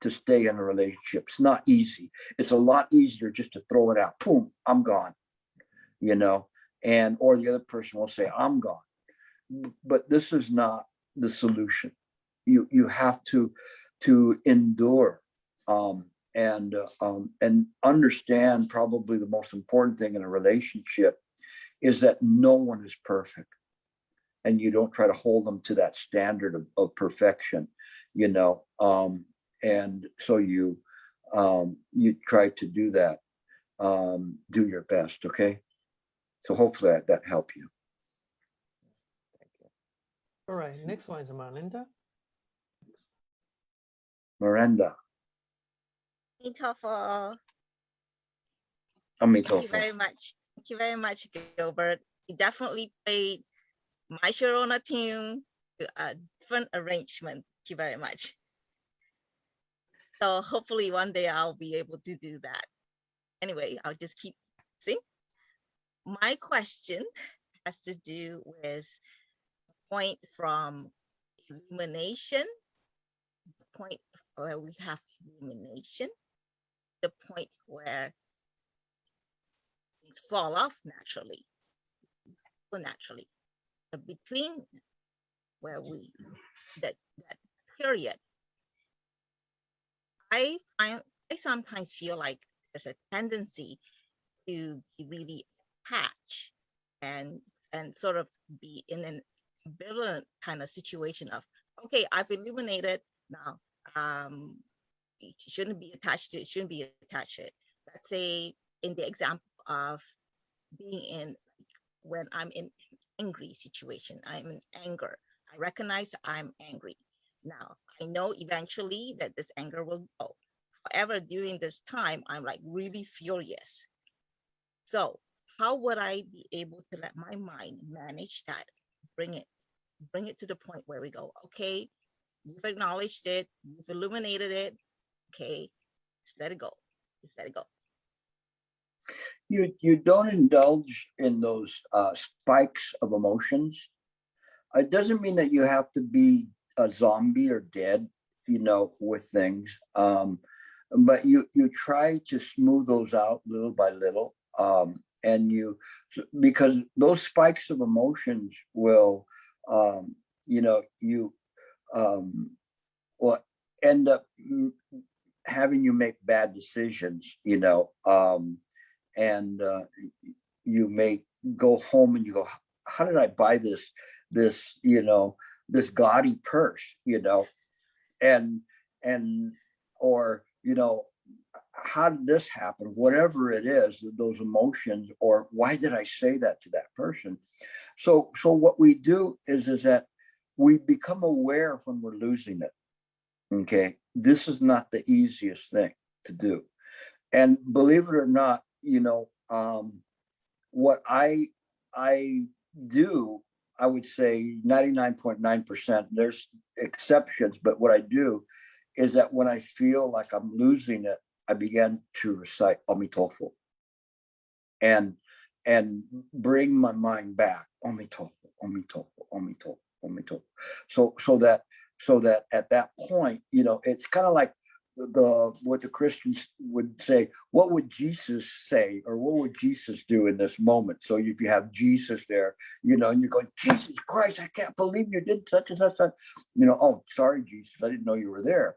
stay in a relationship. It's not easy. It's a lot easier just to throw it out. Boom, I'm gone, and or the other person will say, I'm gone. But this is not the solution. You have to endure, and understand, probably the most important thing in a relationship is that no one is perfect, and you don't try to hold them to that standard of perfection, and so you try to do that, do your best. Okay, so hopefully that helped you. All right, next one is Miranda. Miranda. Thank you very much. Thank you very much, Gilbert. You definitely played my Sharona tune to a different arrangement. Thank you very much. So hopefully one day I'll be able to do that. Anyway, I'll just keep practicing. My question has to do with the point from illumination, the point where we have illumination, the point where things fall off naturally. But between where that period, I sometimes feel like there's a tendency to be really attached and sort of be in an ambivalent kind of situation of, okay, I've illuminated now. It shouldn't be attached to it, shouldn't be attached to it. Let's say in the example of being in, when I'm in an angry situation, I'm in anger. I recognize I'm angry. Now I know eventually that this anger will go. However, during this time, I'm like really furious. So how would I be able to let my mind manage that? Bring it to the point where we go, okay, you've acknowledged it, you've illuminated it. Okay, just let it go. Just let it go. You don't indulge in those spikes of emotions. It doesn't mean that you have to be a zombie or dead, with things. But you try to smooth those out little by little. And because those spikes of emotions will, will end up having you make bad decisions, and you may go home and you go, how did I buy this gaudy purse, and or how did this happen? Whatever it is, those emotions, or why did I say that to that person? So what we do is that we become aware when we're losing it. Okay, this is not the easiest thing to do, and believe it or not, what I do, I would say 99.9%. There's exceptions, but what I do is that when I feel like I'm losing it, I began to recite Amitofu and bring my mind back. Amitofu, Amitofu, Amitofu, Amitofu. So that at that point, it's kind of like what the Christians would say, what would Jesus say, or what would Jesus do in this moment? So if you have Jesus there, and you're going, Jesus Christ, I can't believe you did such and such, oh, sorry, Jesus, I didn't know you were there,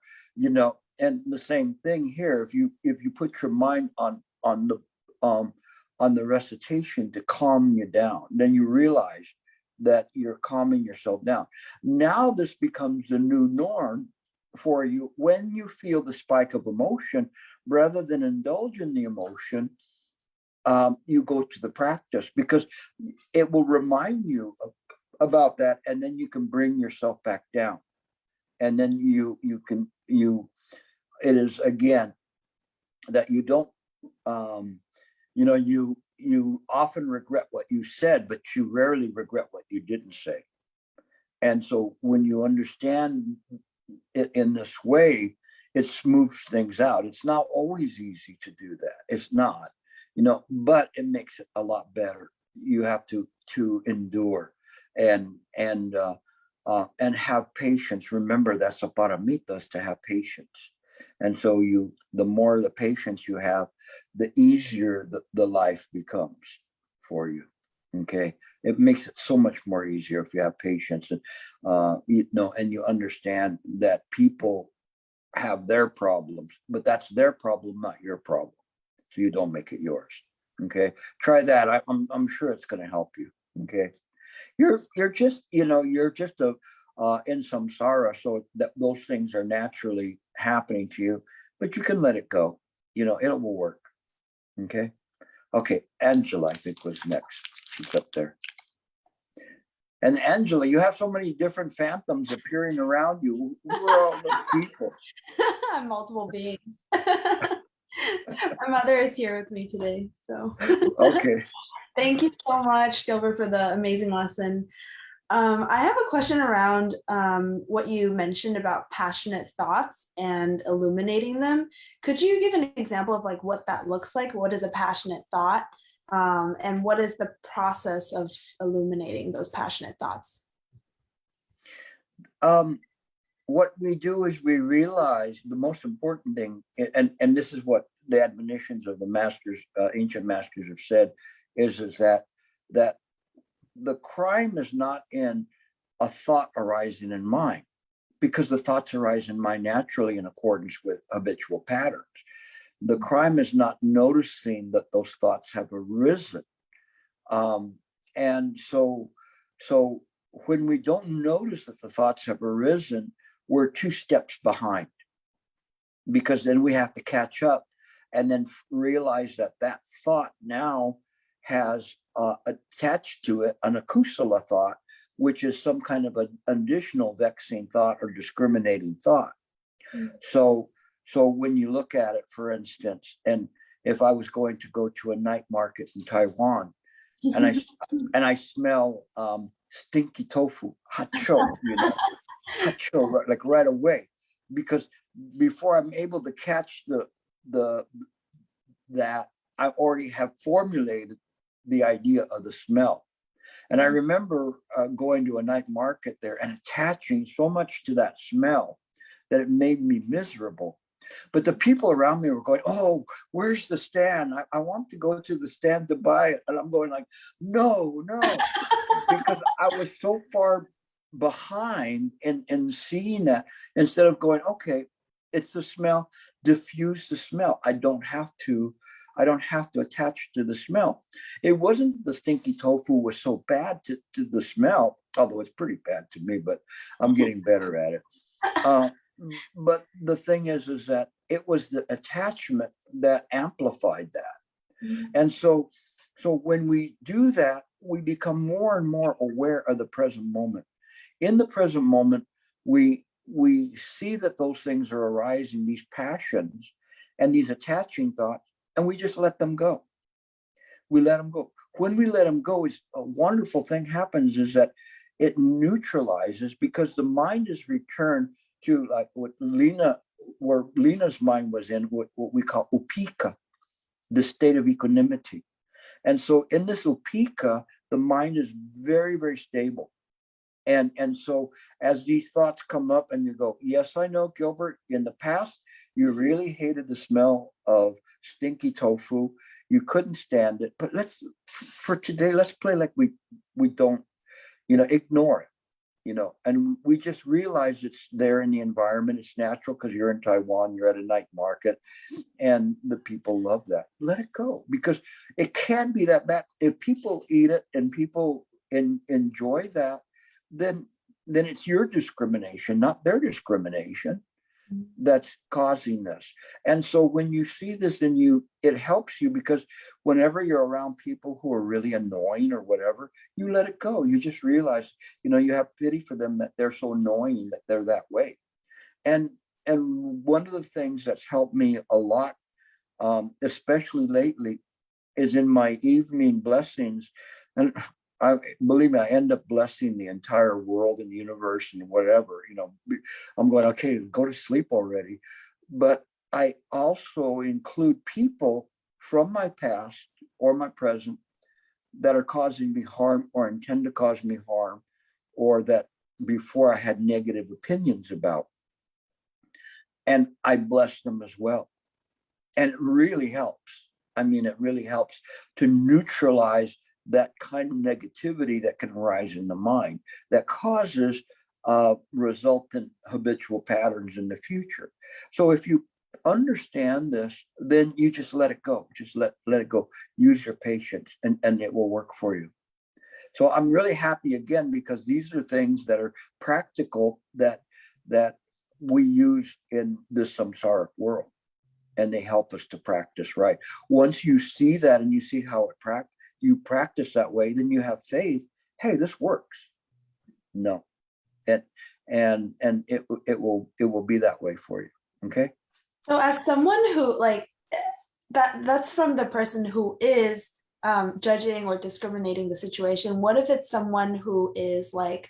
and the same thing here. If you put your mind on the recitation to calm you down, then you realize that you're calming yourself down. Now this becomes the new norm for you. When you feel the spike of emotion, rather than indulge in the emotion, you go to the practice, because it will remind you about that, and then you can bring yourself back down, and then it is again that you don't you often regret what you said, but you rarely regret what you didn't say. And so when you understand it in this way, it smooths things out. It's not always easy to do that. It's not, but it makes it a lot better. You have to endure and have patience. Remember, that's a paramita, is to have patience. And so the more the patience you have, the easier the life becomes for you. Okay, it makes it so much more easier if you have patience, and and you understand that people have their problems, but that's their problem, not your problem. So you don't make it yours. Okay, try that. I'm sure it's going to help you. Okay, you're just you're just in samsara, so that those things are naturally happening to you, but you can let it go. It will work. Okay, Angela, I think, was next. She's up there. And Angela, you have so many different phantoms appearing around you. Who are all those people? Multiple beings. My mother is here with me today, so. Okay. Thank you so much, Gilbert, for the amazing lesson. I have a question around what you mentioned about passionate thoughts and illuminating them. Could you give an example of like what that looks like? What is a passionate thought? And what is the process of illuminating those passionate thoughts? What we do is we realize the most important thing, and this is what the admonitions of the masters, ancient masters, have said, is that the crime is not in a thought arising in mind, because the thoughts arise in mind naturally in accordance with habitual patterns. The crime is not noticing that those thoughts have arisen. And so when we don't notice that the thoughts have arisen, we're 2 steps behind, because then we have to catch up and then realize that thought now has attached to it an akusala thought which is some kind of an additional vexing thought or discriminating thought. So when you look at it, for instance, and if I was going to go to a night market in Taiwan, and I smell stinky tofu, hacho, hacho, like right away, because before I'm able to catch that, I already have formulated the idea of the smell. And I remember going to a night market there and attaching so much to that smell that it made me miserable. But the people around me were going, oh, where's the stand? I want to go to the stand to buy it. And I'm going like, no, because I was so far behind in seeing that, instead of going, okay, it's the smell, diffuse the smell. I don't have to attach to the smell. It wasn't that the stinky tofu was so bad to the smell, although it's pretty bad to me, but I'm getting better at it. But the thing is that it was the attachment that amplified that. And so when we do that, we become more and more aware of the present moment. In the present moment, we see that those things are arising, these passions and these attaching thoughts, and we just let them go. We let them go. When we let them go, it's a wonderful thing happens, is that it neutralizes, because the mind is returned to like where Lena's mind was in, what we call upika, the state of equanimity. And so in this upika, the mind is very, very stable. And so as these thoughts come up and you go, yes, I know, Gilbert, in the past, you really hated the smell of stinky tofu. You couldn't stand it. But for today, let's play like we don't, ignore it, and we just realize it's there in the environment. It's natural because you're in Taiwan, you're at a night market, and the people love that. Let it go, because it can be that bad. If people eat it and people enjoy that, then it's your discrimination, not their discrimination, that's causing this. And so when you see this in you, it helps you, because whenever you're around people who are really annoying or whatever, you let it go. You just realize, you have pity for them, that they're so annoying that they're that way. And one of the things that's helped me a lot, especially lately, is in my evening blessings. And believe me, I end up blessing the entire world and universe and whatever, I'm going, okay, go to sleep already. But I also include people from my past or my present that are causing me harm or intend to cause me harm, or that before I had negative opinions about. And I bless them as well. And it really helps. It really helps to neutralize that kind of negativity that can arise in the mind that causes resultant habitual patterns in the future. So if you understand this, then you just let it go. Just let it go. Use your patience, and it will work for you. So I'm really happy again, because these are things that are practical that we use in this samsaric world, and they help us to practice right. Once you see that and you see how you practice that way, then you have faith. Hey, this works. No, and it will be that way for you. Okay. So as someone who that's from the person who is judging or discriminating the situation. What if it's someone who is like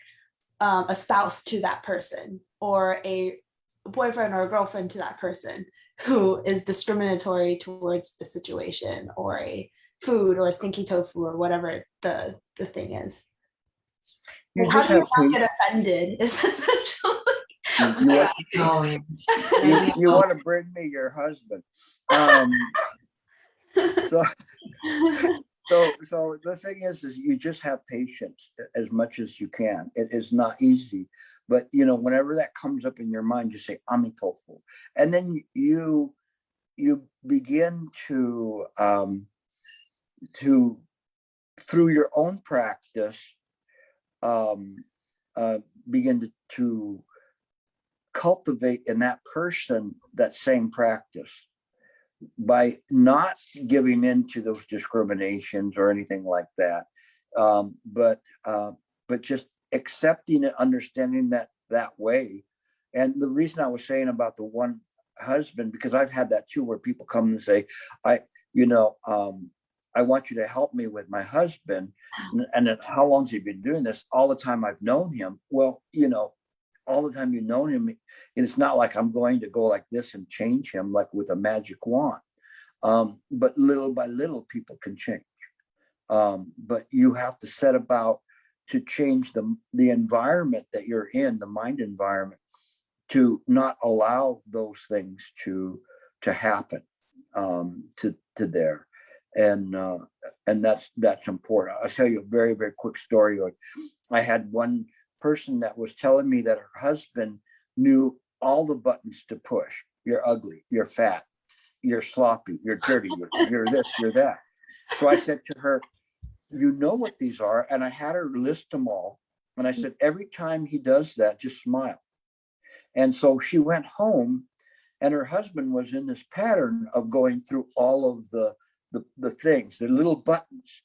a spouse to that person, or a boyfriend or a girlfriend to that person who is discriminatory towards the situation, or a food or stinky tofu or whatever the thing is? How do you not get offended? Is you want to bring me your husband. So the thing is you just have patience as much as you can. It is not easy, but whenever that comes up in your mind, you say amitofu, and then you begin to through your own practice begin to cultivate in that person that same practice, by not giving in to those discriminations or anything like that, but just accepting and understanding that way. And the reason I was saying about the one husband, because I've had that too, where people come and say, I want you to help me with my husband. And then, how long has he been doing this? All the time I've known him. Well, all the time you've known him, it's not like I'm going to go like this and change him like with a magic wand. But little by little, people can change. But you have to set about to change the environment that you're in, the mind environment, to not allow those things to happen to there. And that's important. I'll tell you a very, very quick story. I had one person that was telling me that her husband knew all the buttons to push. You're ugly, you're fat, you're sloppy, you're dirty, you're this, you're that. So I said to her, you know what these are? And I had her list them all. And I said, every time he does that, just smile. And so she went home, and her husband was in this pattern of going through all of the things, the little buttons.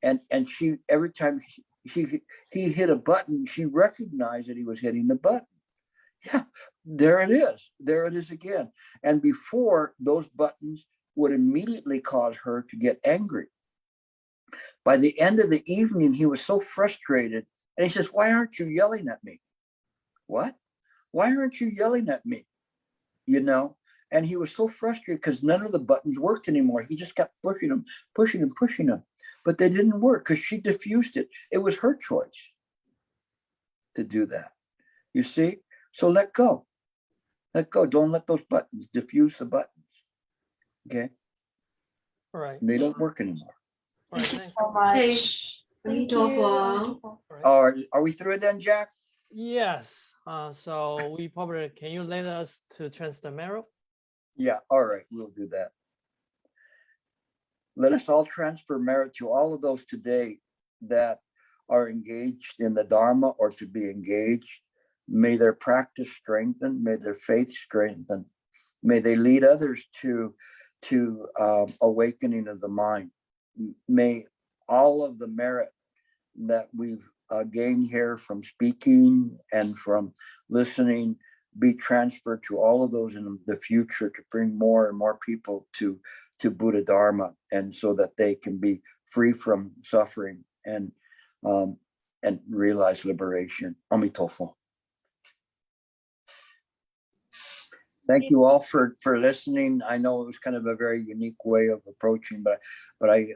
And she, every time he hit a button, she recognized that he was hitting the button. Yeah, there it is. There it is again. And before, those buttons would immediately cause her to get angry. By the end of the evening, he was so frustrated. And he says, why aren't you yelling at me? What? Why aren't you yelling at me? And he was so frustrated because none of the buttons worked anymore. He just kept pushing them, pushing them. But they didn't work because she diffused it. It was her choice to do that. You see? So let go. Let go. Don't let those buttons diffuse the buttons. Okay? All right. They don't work anymore. All right, thanks. So much. Thank you. All right. Are we through then, Jack? Yes. So we probably, can you let us to transfer merit? Yeah, all right, we'll do that. Let us all transfer merit to all of those today that are engaged in the Dharma or to be engaged. May their practice strengthen, may their faith strengthen. May they lead others to awakening of the mind. May all of the merit that we've gained here from speaking and from listening be transferred to all of those in the future to bring more and more people to Buddha Dharma, and so that they can be free from suffering and realize liberation. Amitofo. Thank you all for listening. I know it was kind of a very unique way of approaching, but I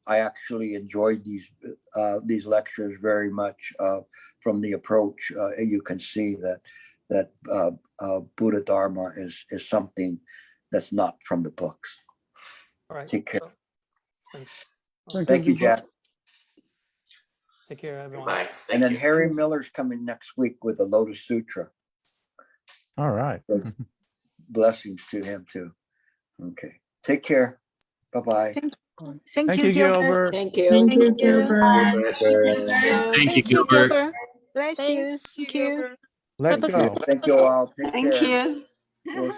actually enjoyed these lectures very much from the approach. You can see that Buddha Dharma is something that's not from the books. All right. Take care. Thanks. Thank you, Jack. Take care, everyone. Bye. And then Harry Miller's coming next week with a Lotus Sutra. All right. So blessings to him too. Okay. Take care. Bye-bye. Thank Thank you, you, Gilbert. Thank you. Thank you, Gilbert. Thank you, Gilbert. Bless you. Thank you. Let go. Thank you all. Take Thank care. you. We'll